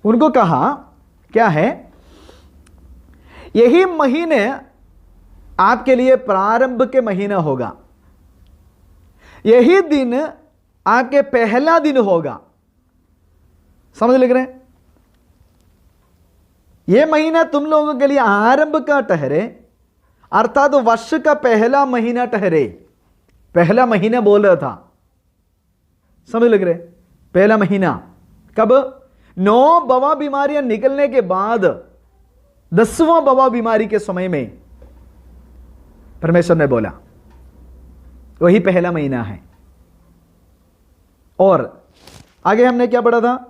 उनको कहा क्या है, यही महीने आपके लिए प्रारंभ के महीना होगा, यही दिन आपके पहला दिन होगा। समझ लिख रहे हैं? यह महीना तुम लोगों के लिए आरंभ का ठहरे, अर्थात वर्ष का पहला महीना ठहरे। पहला महीना बोल रहा था, समझ लग रहे? पहला महीना कब? 9 वबा बीमारियां निकलने के बाद 10वां वबा बीमारी के समय में परमेश्वर ने बोला वही पहला महीना है। और आगे हमने क्या पढ़ा था?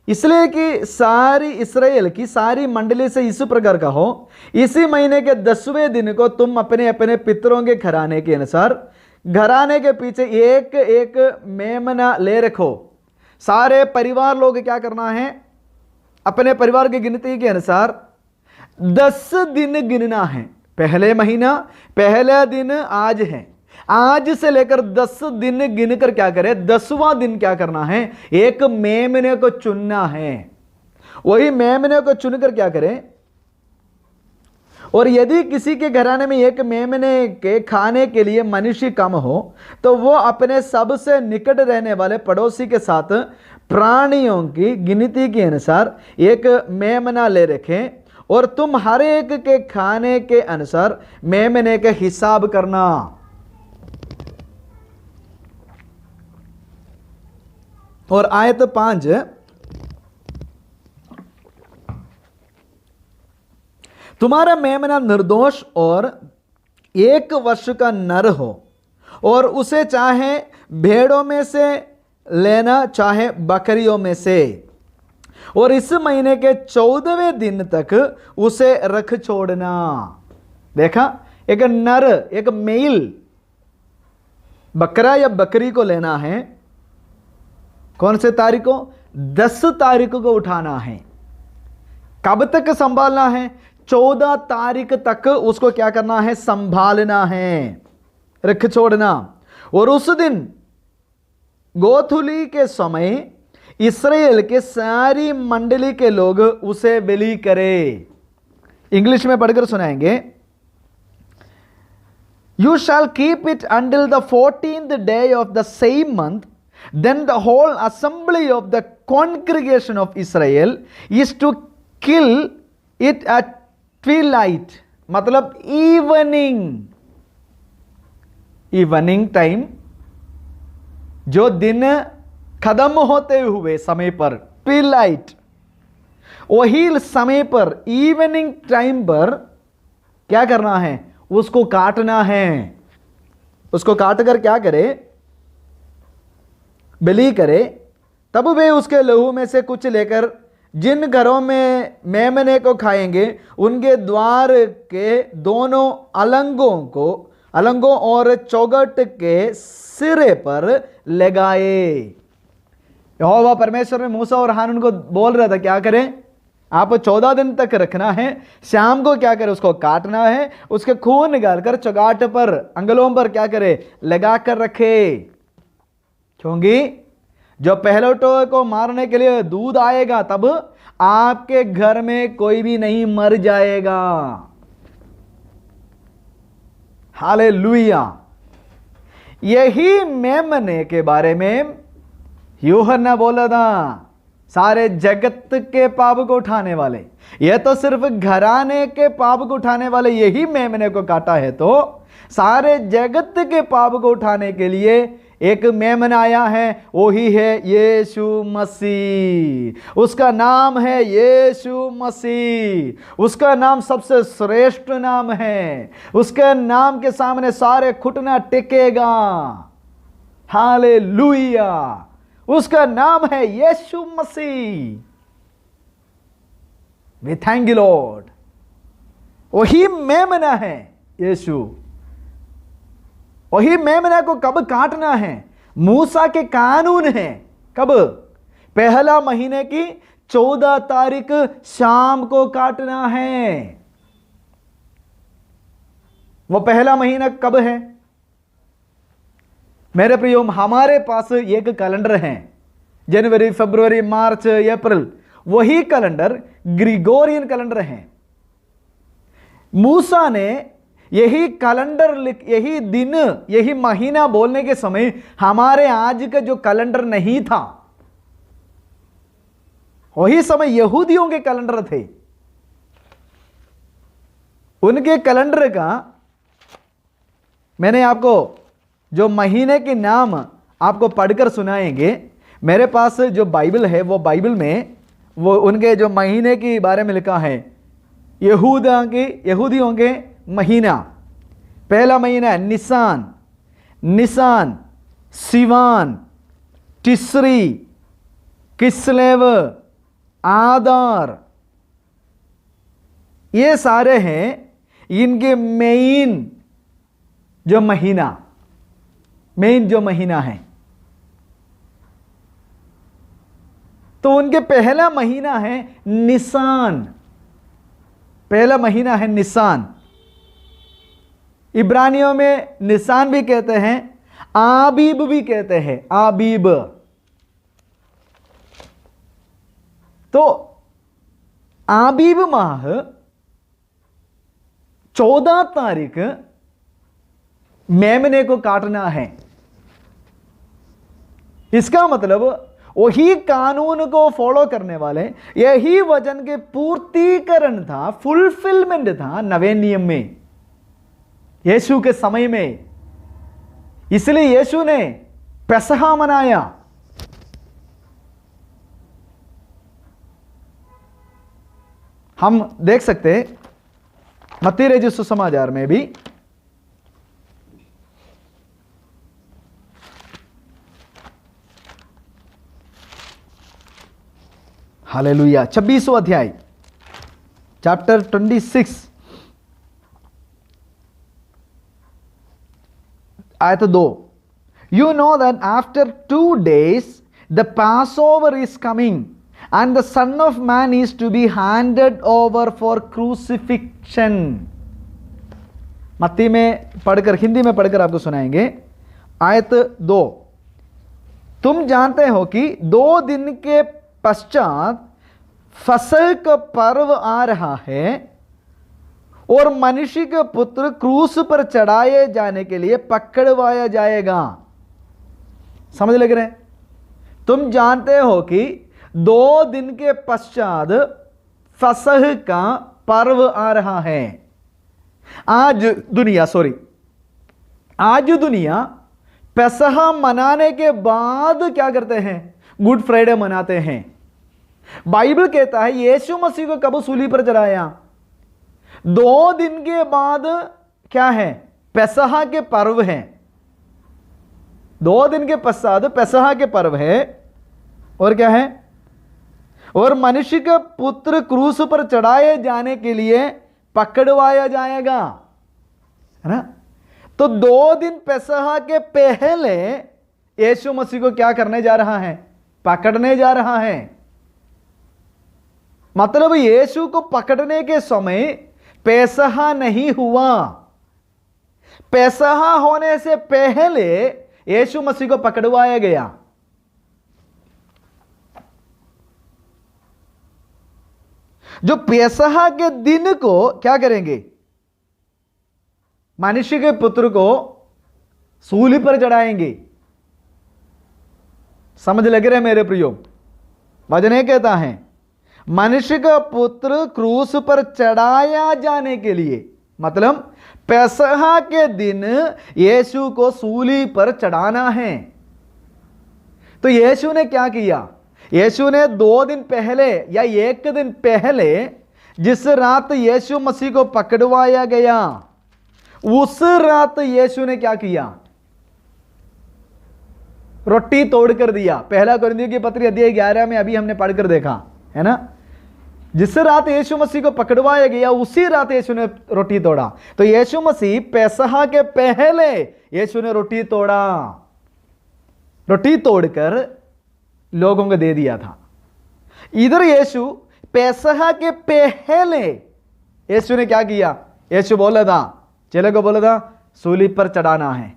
इसलिए कि सारी इस्राएल की सारी मंडली से इस प्रकार का हो, इसी महीने के 10वें दिन को तुम अपने अपने पितरों के घराने के अनुसार घराने के पीछे एक एक मेमना ले रखो। सारे परिवार लोग क्या करना है? अपने परिवार की गिनती के अनुसार 10 दिन गिनना है। पहले महीना पहला दिन आज है, आज से लेकर 10 दिन गिनकर क्या करें? 10वां दिन क्या करना है? एक मेमने को चुनना है। वही मेमने को चुनकर क्या करें? और यदि किसी के घराने में एक मेमने के खाने के लिए मनुष्य कम हो, तो वो अपने सबसे निकट रहने वाले पड़ोसी के साथ प्राणियों की गिनती के अनुसार एक मेमना ले रखें, और तुम हर एक के खाने के अनुसार मेमने का हिसाब करना। और आयत 5, तुम्हारा मेमना निर्दोष और 1 वर्ष का नर हो, और उसे चाहे भेड़ों में से लेना चाहे बकरियों में से, और इस महीने के 14वें दिन तक उसे रख छोड़ना। देखा, एक नर, एक मेल बकरा या बकरी को लेना है। कौन से तारीख को? 10 तारीख को उठाना है। कब तक संभालना है? 14 तारीख तक उसको क्या करना है? संभालना है, रख छोड़ना। और उस दिन गोधूली के समय इस्राएल के सारी मंडली के लोग उसे बलि करे। इंग्लिश में पढ़कर सुनाएंगे। You shall keep it until the 14th day of the same month. Then the whole assembly of the congregation of Israel is to kill it at twilight. मतलब इवनिंग टाइम, जो दिन खत्म होते हुए समय पर, ट्विलाइट, वही समय पर, इवनिंग टाइम पर क्या करना है? उसको काटना है। उसको काटकर क्या करे? बलि करे। तब वे उसके लहू में से कुछ लेकर जिन घरों में मेमने को खाएंगे, उनके द्वार के दोनों अलंगों और चौगट के सिरे पर लगाए। यहोवा परमेश्वर ने मूसा और हारून को बोल रहा था क्या करें? आप 14 दिन तक रखना है, शाम को क्या करे? उसको काटना है, उसके खून निकालकर चौगाट पर, अंगलों पर क्या करे? लगा कर रखे। क्योंकि जो पहलौठों को मारने के लिए दूध आएगा, तब आपके घर में कोई भी नहीं मर जाएगा। हालेलुया। यही मेमने के बारे में यूहन्ना बोला था, सारे जगत के पाप को उठाने वाले। यह तो सिर्फ घराने के पाप को उठाने वाले यही मेमने को काटा है, तो सारे जगत के पाप को उठाने के लिए एक मेमना आया है, वही है यीशु मसीह। उसका नाम है यीशु मसीह। उसका नाम सबसे श्रेष्ठ नाम है। उसके नाम के सामने सारे घुटना टेकेगा। हालेलुया। उसका नाम है यीशु मसीह। We thank you Lord. वही मेमना है यीशु। वही मेमना को कब काटना है? मूसा के कानून है। कब? पहला महीने की 14 तारीख शाम को काटना है। वो पहला महीना कब है? मेरे प्रियो, हमारे पास एक कैलेंडर है, जनवरी, फरवरी, मार्च, अप्रैल। वही कैलेंडर ग्रिगोरियन कैलेंडर है। मूसा ने यही कैलेंडर यही दिन यही महीना बोलने के समय हमारे आज का जो कैलेंडर नहीं था, वही समय यहूदियों के कैलेंडर थे। उनके कैलेंडर का मैंने आपको जो महीने के नाम आपको पढ़कर सुनाएंगे। मेरे पास जो बाइबल है वो बाइबल में वो उनके जो महीने के बारे में लिखा है। यहूदियों के महीना, पहला महीना निसान, निसान, सिवान, तिसरी, किस्लेव, आदार, ये सारे हैं इनके मेन जो महीना है। तो उनके पहला महीना है निसान, पहला महीना है निसान। इब्रानियों में निसान भी कहते हैं, आबीब भी कहते हैं, आबीब। तो आबीब माह 14 तारीख मेमने को काटना है। इसका मतलब वही कानून को फॉलो करने वाले, यही वचन के पूर्तीकरण था, फुलफिलमेंट था नवे नियम में, यीशु के समय में। इसलिए यीशु ने पेसहा मनाया। हम देख सकते हैं मत्ती रचित सुसमाचार में भी हालेलुया 26वां अध्याय चैप्टर 26 आयत 2। You know that after 2 days the Passover is coming and the Son of Man is to be handed over for crucifixion। मत्ती में पढ़कर, हिंदी में पढ़कर आपको सुनाएंगे। आयत 2, तुम जानते हो कि 2 दिन के पश्चात फसह का पर्व आ रहा है और मनुष्य के पुत्र क्रूस पर चढ़ाए जाने के लिए पकड़वाया जाएगा। समझ लग रहे हैं? तुम जानते हो कि 2 दिन के पश्चात फसह का पर्व आ रहा है। आज दुनिया पेसहा मनाने के बाद क्या करते हैं? गुड फ्राइडे मनाते हैं। बाइबल कहता है यीशु मसीह को कब सूली पर चढ़ाया? 2 दिन के बाद क्या है? पेसहा के पर्व है। 2 दिन के पश्चात पेसहा के पर्व है। और क्या है? और मनुष्य का पुत्र क्रूस पर चढ़ाए जाने के लिए पकड़वाया जाएगा, है ना? तो 2 दिन पेसहा के पहले यीशु मसीह को क्या करने जा रहा है? पकड़ने जा रहा है। मतलब यीशु को पकड़ने के समय पेसहा नहीं हुआ। पेसहा होने से पहले यीशु मसीह को पकड़वाया गया। जो पेसहा के दिन को क्या करेंगे? मनुष्य के पुत्र को सूली पर चढ़ाएंगे। समझ लग रहे मेरे प्रियो? वचन ये कहता है मनुष्य का पुत्र क्रूस पर चढ़ाया जाने के लिए, मतलब पेसहा के दिन यीशु को सूली पर चढ़ाना है। तो यीशु ने क्या किया? यीशु ने 2 दिन पहले या 1 दिन पहले, जिस रात यीशु मसीह को पकड़वाया गया, उस रात यीशु ने क्या किया? रोटी तोड़ कर दिया। पहला कोरिन्थियों की पत्री अध्याय 11 में अभी हमने पढ़कर देखा है ना। जिस रात यीशु मसीह को पकड़वाया गया उसी रात यीशु ने रोटी तोड़ा। तो यीशु मसीह पेसहा के पहले यीशु ने रोटी तोड़ा, रोटी तोड़कर लोगों को दे दिया था। इधर यीशु पेसहा के पहले यीशु ने क्या किया? यीशु बोला था, चेले को बोला था सूली पर चढ़ाना है,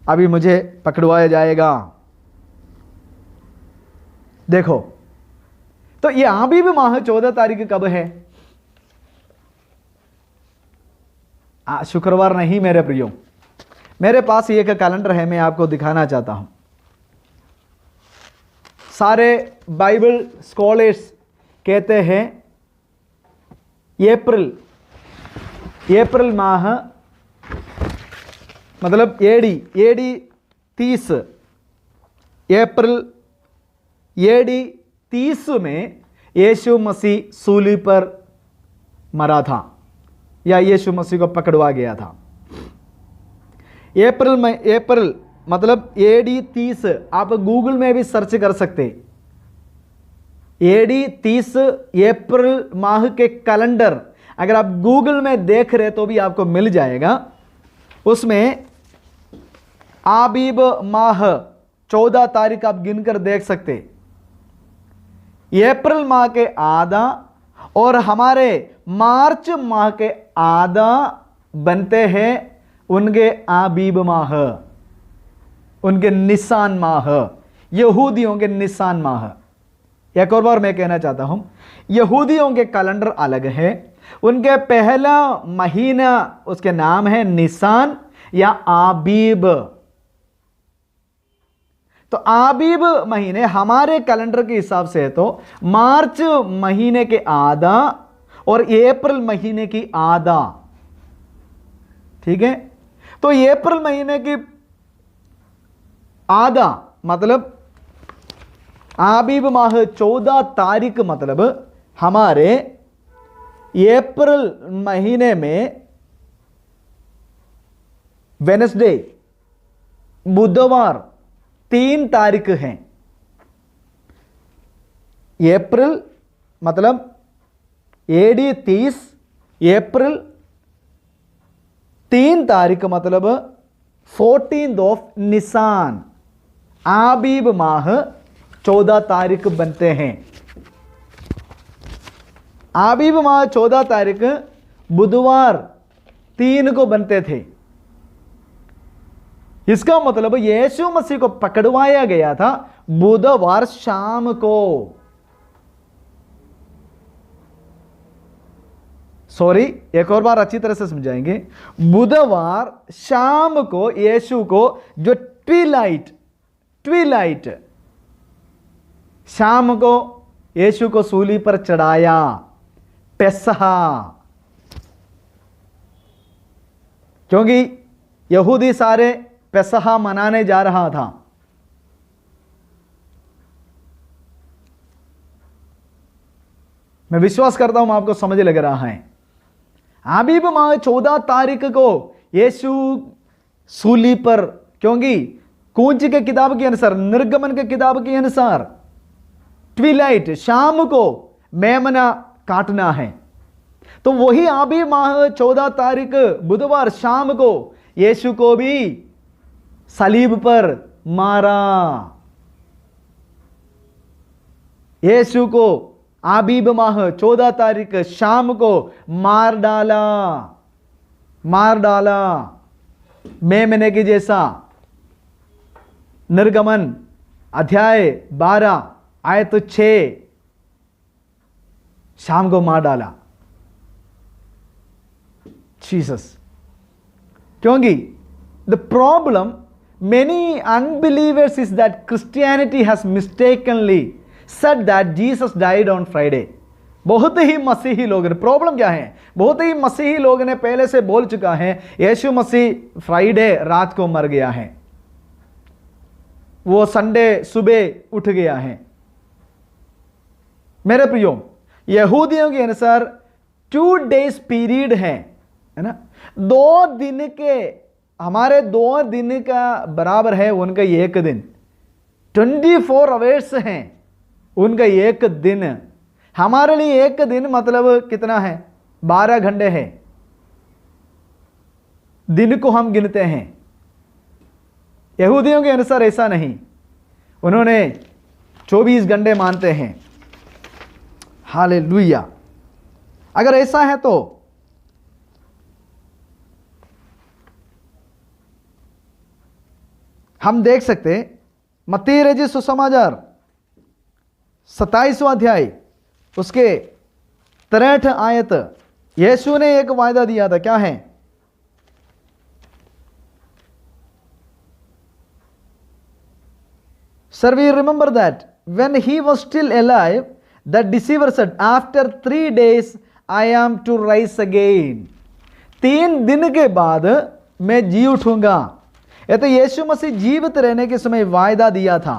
अभी मुझे पकड़वाया जाएगा। देखो तो ये आबीब माह 14 तारीख कब है? शुक्रवार नहीं मेरे प्रियो, मेरे पास एक कैलेंडर है, मैं आपको दिखाना चाहता हूं। सारे बाइबल स्कॉलर्स कहते हैं अप्रैल माह मतलब एडी 30, अप्रैल एडी 30 में यीशु मसीह सूली पर मरा था या यीशु मसीह को पकड़वा गया था। अप्रैल मतलब एडी 30, आप गूगल में भी सर्च कर सकते। एडी 30 अप्रैल माह के कैलेंडर अगर आप गूगल में देख रहे तो भी आपको मिल जाएगा। उसमें आबीब माह 14 तारीख आप गिनकर देख सकते। अप्रैल माह के आधा और हमारे मार्च माह के आधा बनते हैं उनके आबीब माह, उनके निसान माह, यहूदियों के निसान माह। एक और बार मैं कहना चाहता हूं, यहूदियों के कैलेंडर अलग है, उनके पहला महीना उसके नाम है निसान या आबीब। तो आबीब महीने हमारे कैलेंडर के हिसाब से है तो मार्च महीने के आधा और अप्रैल महीने की आधा, ठीक है। तो अप्रैल महीने की आधा मतलब आबीब माह 14 तारीख मतलब हमारे अप्रैल महीने में वेडनेसडे बुधवार 3 तारीख है। अप्रैल मतलब एडी 30, अप्रैल 3 तारीख मतलब 14th ऑफ निसान, आबीब माह 14 तारीख बनते हैं। आबीब माह 14 तारीख बुधवार 3 को बनते थे। इसका मतलब यीशु मसीह को पकड़वाया गया था बुधवार शाम को। सॉरी, एक और बार अच्छी तरह से समझाएंगे। बुधवार शाम को यीशु को जो ट्विलाइट शाम को यीशु को सूली पर चढ़ाया, पेसहा, क्योंकि यहूदी सारे पेसहा मनाने जा रहा था। मैं विश्वास करता हूं आपको समझ लग रहा है। आबीब माह 14 तारीख को यीशु सूली पर, क्योंकि कूंज के किताब के अनुसार, निर्गमन के किताब के अनुसार ट्विलाइट शाम को मेमना काटना है। तो वही आबीब माह 14 तारीख बुधवार शाम को यीशु को भी सलीब पर मारा। यीशु को आबीब माह 14 तारीख शाम को मार डाला मेमने के जैसा। निर्गमन अध्याय 12 आयत 6, शाम को मार डाला जीसस। क्योंकि the problem many unbelievers is that Christianity has mistakenly said that Jesus died on Friday। बहुत ही मसीही लोग ने, प्रॉब्लम क्या है, बहुत ही मसीही लोग ने पहले से बोल चुका है यीशु मसीह फ्राइडे रात को मर गया है, वो संडे सुबह उठ गया है। मेरे प्रियो, यहूदियों के अनुसार 2 days पीरियड है ना, 2 दिन के, हमारे 2 दिन का बराबर है उनका 1 दिन। 24 आवर्स हैं उनका 1 दिन। हमारे लिए 1 दिन मतलब कितना है, 12 घंटे है। दिन को हम गिनते हैं, यहूदियों के अनुसार ऐसा नहीं, उन्होंने 24 घंटे मानते हैं। हालेलुया। अगर ऐसा है तो हम देख सकते मत्ती रचित सुसमाचार 27वां अध्याय उसके 63 आयत, यीशु ने एक वायदा दिया था, क्या है? Sir, we remember that when he was still alive, the deceiver said, after 3 days I am to rise again. 3 दिन के बाद मैं जी उठूंगा। ये तो यीशु मसीह जीवित रहने के समय वायदा दिया था।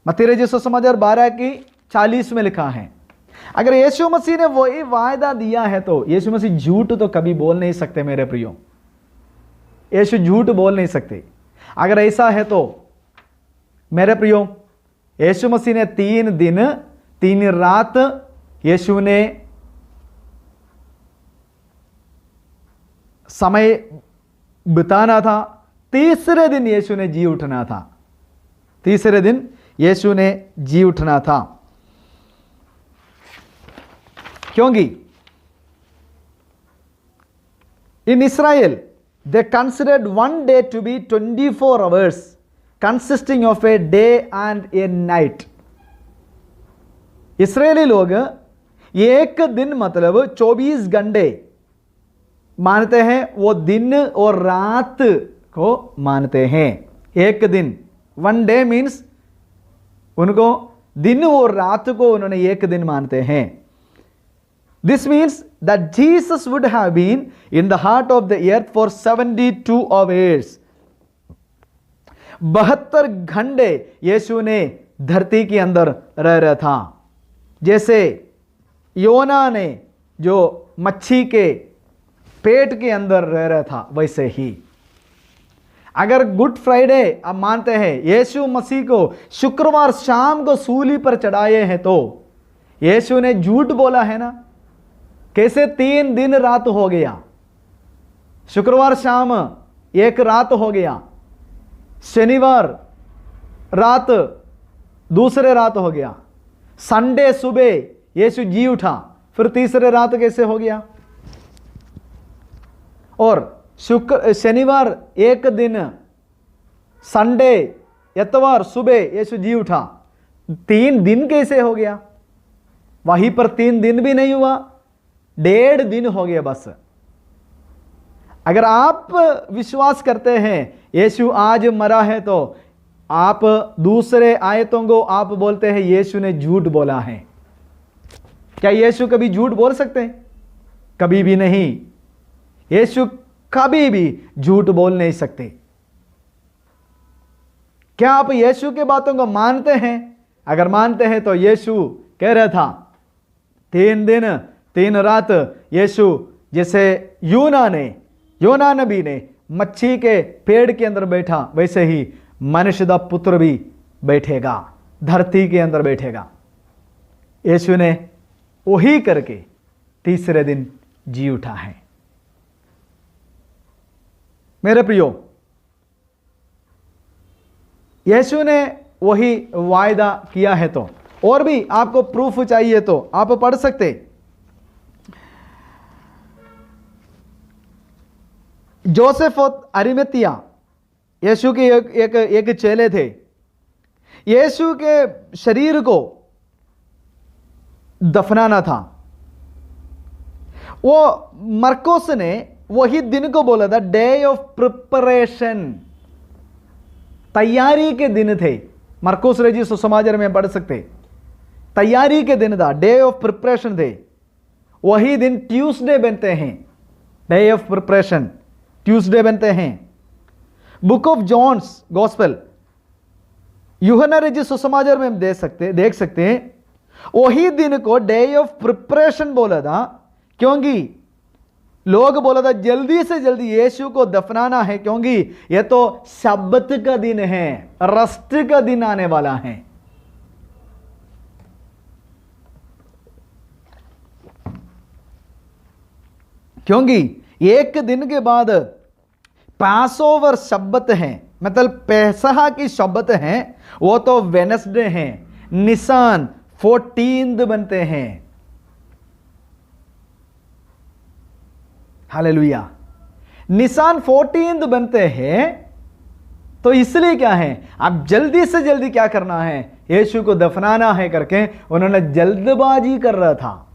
मत्ती रचित सुसमाचार 12 की 40 में लिखा है। अगर यीशु मसीह ने वही वायदा दिया है तो यीशु मसीह झूठ तो कभी बोल नहीं सकते मेरे प्रियो। यीशु झूठ बोल नहीं सकते। अगर ऐसा है तो मेरे प्रियो, यीशु मसीह ने 3 दिन 3 रात यीशु ने समय बिताना था। तीसरे दिन यीशु ने जी उठना था। तीसरे दिन यीशु ने जी उठना था, क्योंकि इन इस्राएल they considered one day to be 24 hours consisting of a day and a night. Israeli लोग एक दिन मतलब 24 घंटे मानते हैं, वो दिन और रात को मानते हैं। एक दिन, वन डे मीन्स उनको दिन और रात को उन्होंने एक दिन मानते हैं। This means that Jesus would have been in the heart of the earth for 72 hours. 72 घंटे यीशु ने धरती के अंदर रह रहा था। जैसे योना ने जो मच्छी के पेट के अंदर रह रहा था, वैसे ही अगर गुड फ्राइडे आप मानते हैं यीशु मसीह को शुक्रवार शाम को सूली पर चढ़ाए हैं, तो यीशु ने झूठ बोला है ना। कैसे 3 दिन रात हो गया, शुक्रवार शाम एक रात हो गया, शनिवार रात दूसरे रात हो गया, संडे सुबह यीशु जी उठा, फिर तीसरे रात कैसे हो गया? और शनिवार एक दिन, संडे इतवार सुबह यीशु जी उठा, 3 दिन कैसे हो गया? वहीं पर 3 दिन भी नहीं हुआ, 1.5 दिन हो गया बस। अगर आप विश्वास करते हैं यीशु आज मरा है, तो आप दूसरे आयतों को आप बोलते हैं यीशु ने झूठ बोला है। क्या यीशु कभी झूठ बोल सकते हैं? कभी भी नहीं। यीशु कभी भी झूठ बोल नहीं सकते। क्या आप यीशु के बातों को मानते हैं? अगर मानते हैं तो यीशु कह रहा था 3 दिन 3 रात यीशु, जैसे योना नबी ने मच्छी के पेड़ के अंदर बैठा, वैसे ही मनुष्य दा पुत्र भी बैठेगा, धरती के अंदर बैठेगा। यीशु ने वही करके तीसरे दिन जी उठा है। मेरे प्रियो, यीशु ने वही वायदा किया है, तो और भी आपको प्रूफ चाहिए तो आप पढ़ सकते। जोसेफ अरिमतिया यीशु के एक चेले थे। यीशु के शरीर को दफनाना था। वो मरकोस ने वही दिन को बोला था डे ऑफ प्रिपरेशन, तैयारी के दिन थे। मरकोस रचित सुसमाचार में पढ़ सकते, तैयारी के दिन था, डे ऑफ प्रिपरेशन थे। वही दिन ट्यूसडे बनते हैं, डे ऑफ प्रिपरेशन ट्यूसडे बनते हैं। बुक ऑफ जॉन्स गॉस्पेल, यूहन्ना रचित सुसमाचार में हम देख सकते हैं, वही दिन को डे ऑफ प्रिपरेशन बोला था, क्योंकि लोग बोला था जल्दी से जल्दी यीशु को दफनाना है, क्योंकि यह तो सब्बत का दिन है, रेस्ट का दिन आने वाला है। क्योंकि एक दिन के बाद पासओवर शब्बत है, मतलब पैसहा की शब्बत है, वो तो वेनसडे है, निसान 14 बनते हैं। हालेलुया, निसान 14 बनते हैं। तो इसलिए क्या है, आप जल्दी से जल्दी क्या करना है, यीशु को दफनाना है करके उन्होंने जल्दबाजी कर रहा था।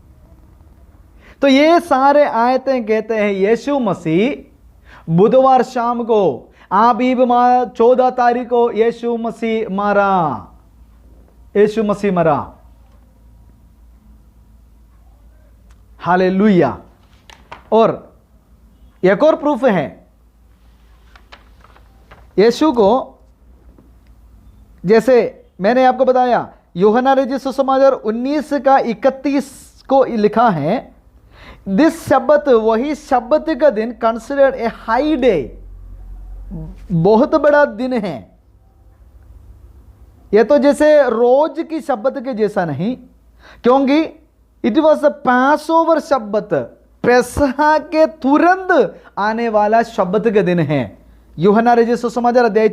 तो ये सारे आयतें कहते हैं यीशु मसीह बुधवार शाम को आबीब 14 तारीख को यीशु मसीह मरा। यीशु मसीह मरा। हालेलुया। और एक और प्रूफ है, यीशु को जैसे मैंने आपको बताया यूहन्ना रचित सुसमाचार 19 का 31 को लिखा है, दिस शब्बत, वही शब्बत का दिन कंसिडर्ड ए हाई डे, बहुत बड़ा दिन है। यह तो जैसे रोज की शब्बत के जैसा नहीं, क्योंकि it was a Passover Shabbat, Pesach के तुरंत आने वाला शब्बत के दिन है। यूहन्ना रचित सुसमाचार अध्याय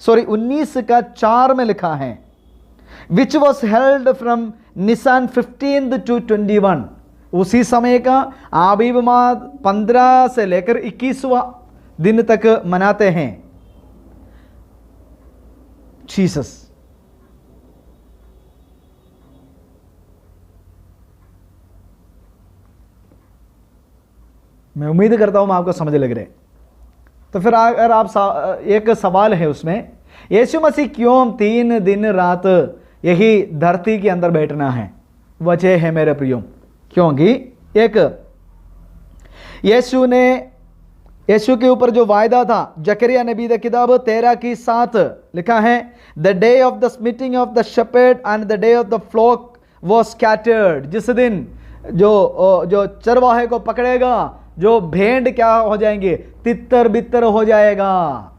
19 का 4 में लिखा है, which was held from Nissan 15 to 21, उसी समय का आबीब माह 15 से लेकर 21वां दिन तक मनाते हैं। जीसस, मैं उम्मीद करता हूं मैं आपको समझ लग रहे। तो फिर अगर आप एक सवाल है उसमें, यीशु मसीह क्यों 3 दिन रात यही धरती के अंदर बैठना है? वजह है मेरे प्रियो, क्योंकि एक यीशु के ऊपर जो वायदा था, जकरिया नबी द किताब 13 की 7 लिखा है, the day of the smiting of the shepherd and the day of the flock was scattered. जिस दिन जो चरवाहे को पकड़ेगा, जो भेड़ क्या हो जाएंगे, तितर बितर हो जाएगा।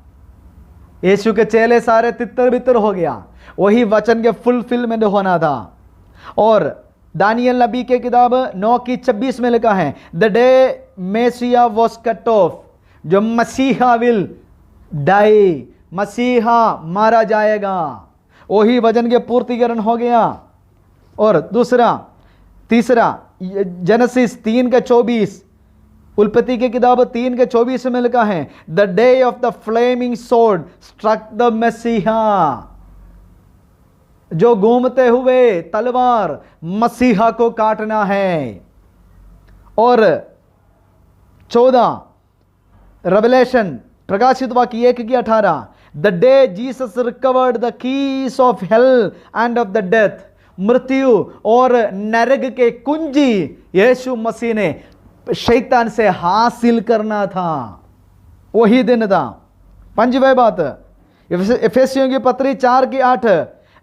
यीशु के चेले सारे तितर बितर हो गया, वही वचन के फुलफिलमेंट होना था। और दानियल नबी के किताब 9 की 26 में लिखा है, the day Moesia was cut off, जो मसीहा विल डाई, मसीहा मारा जाएगा, वही वचन के पूर्तिकरण हो गया। और तीसरा जेनेसिस 3 का 24, उल्पत्ति की किताब 3 के 24 में लिखा है, the day of the flaming sword struck the मसीहा, जो घूमते हुए तलवार मसीहा को काटना है। और 14 रेवलेशन, प्रकाशित वाक्य 1 की 18, the day Jesus recovered the keys of hell end of the death, मृत्यु और नरक के कुंजी यीशु मसीह ने शैतान से हासिल करना था, वही दिन था। 5वीं बात, एफेसियों की पत्री 4 की 8,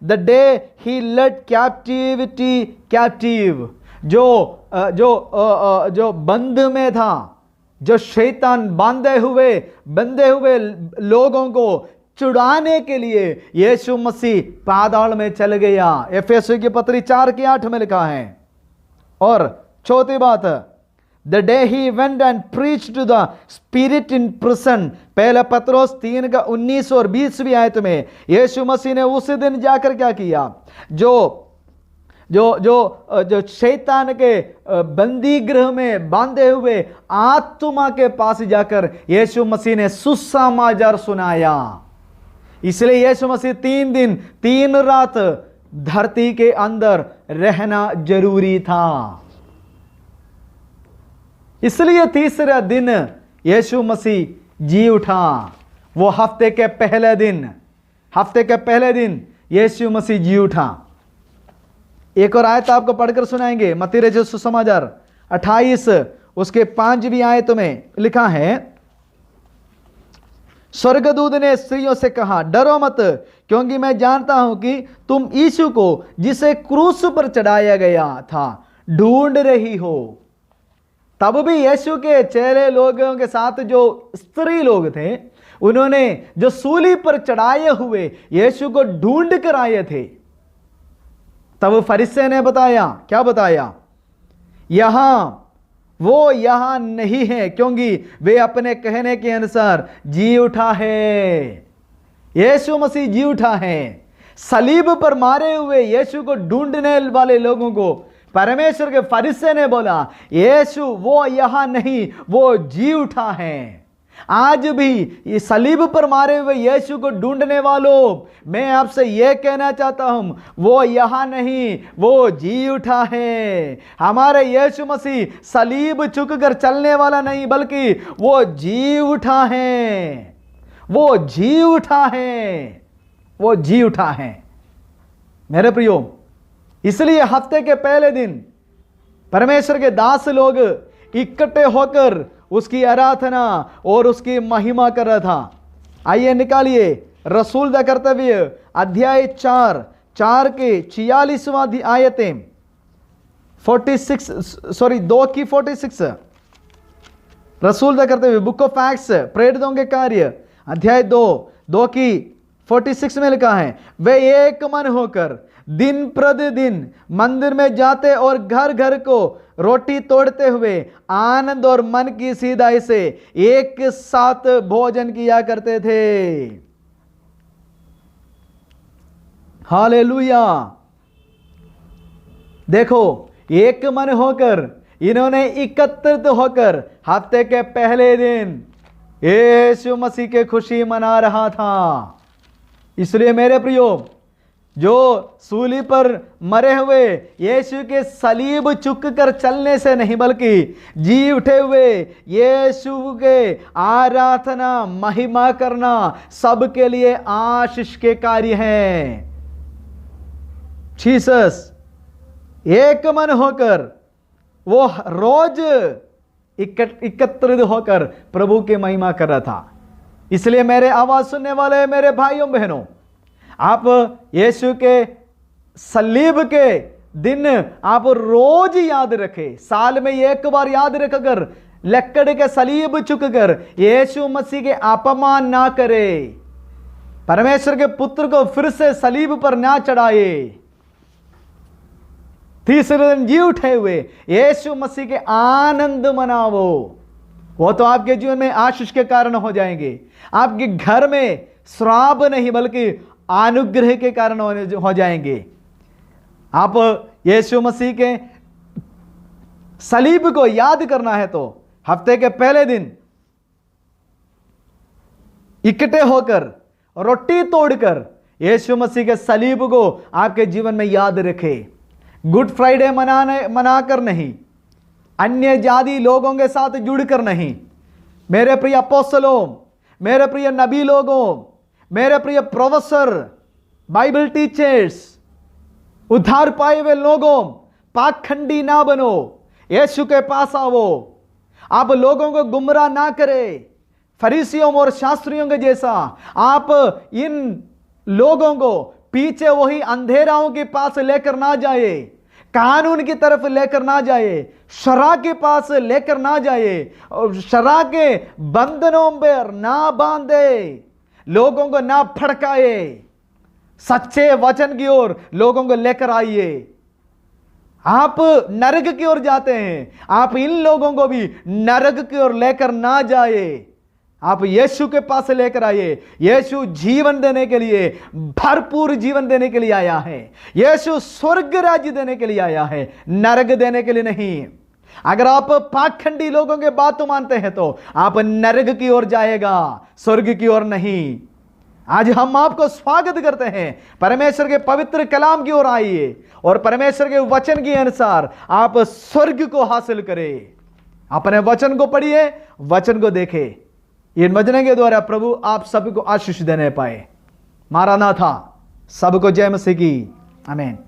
the day he led captivity captive, जो बंद में था, जो शैतान बंधे हुए लोगों को छुड़ाने के लिए यीशु मसीह पाताल में चल गया। एफेसियों की पत्री 4 की 8 में लिखा है। और चौथी बात, the day he went and preached to the spirit in prison, पहला पत्रोस 3 का 19 और 20वीं आयत में यीशु मसीह ने उस दिन जाकर क्या किया, जो शैतान के बंदी गृह में बांधे हुए आत्मा के पास जाकर यीशु मसीह ने सुसमाचार सुनाया। इसलिए यीशु मसीह 3 दिन 3 रात धरती के अंदर रहना जरूरी था। इसलिए तीसरा दिन यीशु मसीह जी उठा। वो हफ्ते के पहले दिन यीशु मसीह जी उठा। एक और आयत आपको पढ़कर सुनाएंगे, मत्ती रचित सुसमाचार 28 उसके 5वीं आयत में लिखा है, स्वर्गदूत ने स्त्रियों से कहा, डरो मत, क्योंकि मैं जानता हूं कि तुम यीशु को जिसे क्रूस पर चढ़ाया गया था ढूंढ रही हो। तब भी यीशु के चेले लोगों के साथ जो स्त्री लोग थे, उन्होंने जो सूली पर चढ़ाए हुए यीशु को ढूंढ कर आए थे। तब फरीसी ने बताया, क्या बताया, वो यहां नहीं है, क्योंकि वे अपने कहने के अनुसार जी उठा है। यीशु मसीह जी उठा है। सलीब पर मारे हुए यीशु को ढूंढने वाले लोगों को परमेश्वर के फरीसी ने बोला, यीशु वो यहां नहीं, वो जी उठा है। आज भी ये सलीब पर मारे हुए यीशु को ढूंढने वालों, मैं आपसे यह कहना चाहता हूं, वो यहां नहीं, वो जी उठा है। हमारे यीशु मसीह सलीब चुककर चलने वाला नहीं, बल्कि वो जी उठा है, वो जी उठा है, वो जी उठा है। मेरे प्रियो, इसलिए हफ्ते के पहले दिन परमेश्वर के दास लोग इकट्ठे होकर उसकी आराधना और उसकी महिमा कर रहा था। आइए निकालिए रसूल दा कर्तव्य अध्याय 4 के 46वां आयतें, 2:46 रसूल दा कर्तव्य, बुक ऑफ एक्ट्स, प्रेरितों के कार्य अध्याय 2:46 में लिखा है, वे एक मन होकर दिन प्रतिदिन मंदिर में जाते और घर घर को रोटी तोड़ते हुए आनंद और मन की सीधाई से एक साथ भोजन किया करते थे। हालेलुया। देखो, एक मन होकर इन्होंने एकत्रित होकर हफ्ते के पहले दिन यीशु मसीह के खुशी मना रहा था। इसलिए मेरे प्रियो, जो सूली पर मरे हुए यीशु के सलीब चुक कर चलने से नहीं, बल्कि जी उठे हुए यीशु के आराधना महिमा करना सबके लिए आशीष के कार्य हैं। जीसस एक मन होकर वो रोज एकत्रित होकर प्रभु की महिमा कर रहा था। इसलिए मेरे आवाज सुनने वाले मेरे भाइयों बहनों, आप यीशु के सलीब के दिन आप रोज याद रखें, साल में एक बार याद रखकर लकड़ के सलीब चुककर यीशु मसीह के अपमान ना करे, परमेश्वर के पुत्र को फिर से सलीब पर ना चढ़ाए, तीसरे दिन जी उठे हुए यीशु मसीह के आनंद मनाओ। वो तो आपके जीवन में आशीष के कारण हो जाएंगे। आपके घर में श्राप नहीं, बल्कि अनुग्रह के कारण हो जाएंगे। आप यीशु मसीह के सलीब को याद करना है तो हफ्ते के पहले दिन इकट्ठे होकर रोटी तोड़कर यीशु मसीह के सलीब को आपके जीवन में याद रखें। गुड फ्राइडे मनाकर नहीं, अन्य जाति लोगों के साथ जुड़कर नहीं। मेरे प्रिय अपोस्तलों, मेरे प्रिय नबी लोगों, मेरे प्रिय प्रोफेसर, बाइबल टीचर्स, उद्धार पाए हुए लोगों, पाखंडी ना बनो, यीशु के पास आओ। आप लोगों को गुमराह ना करें फरीसियों और शास्त्रियों के जैसा। आप इन लोगों को पीछे वही अंधेराओं के पास लेकर ना जाए, कानून की तरफ लेकर ना जाए, शरा के पास लेकर ना जाए, और शरा के बंधनों पर ना बांधे, लोगों को ना फड़काए, सच्चे वचन की ओर लोगों को लेकर आइए। आप नरक की ओर जाते हैं, आप इन लोगों को भी नरक की ओर लेकर ना जाए। आप यीशु के पास लेकर आइए। यीशु जीवन देने के लिए, भरपूर जीवन देने के लिए आया है। यीशु स्वर्ग राज्य देने के लिए आया है, नरक देने के लिए नहीं। अगर आप पाखंडी लोगों के बात तो मानते हैं तो आप नरक की ओर जाएगा, स्वर्ग की ओर नहीं। आज हम आपको स्वागत करते हैं, परमेश्वर के पवित्र कलाम की ओर आइए और परमेश्वर के वचन के अनुसार आप स्वर्ग को हासिल करें। अपने वचन को पढ़िए, वचन को देखें। इन वचन के द्वारा प्रभु आप सभी को आशीष देने पाए। मारानाथा। सबको जय मसीह की। आमीन।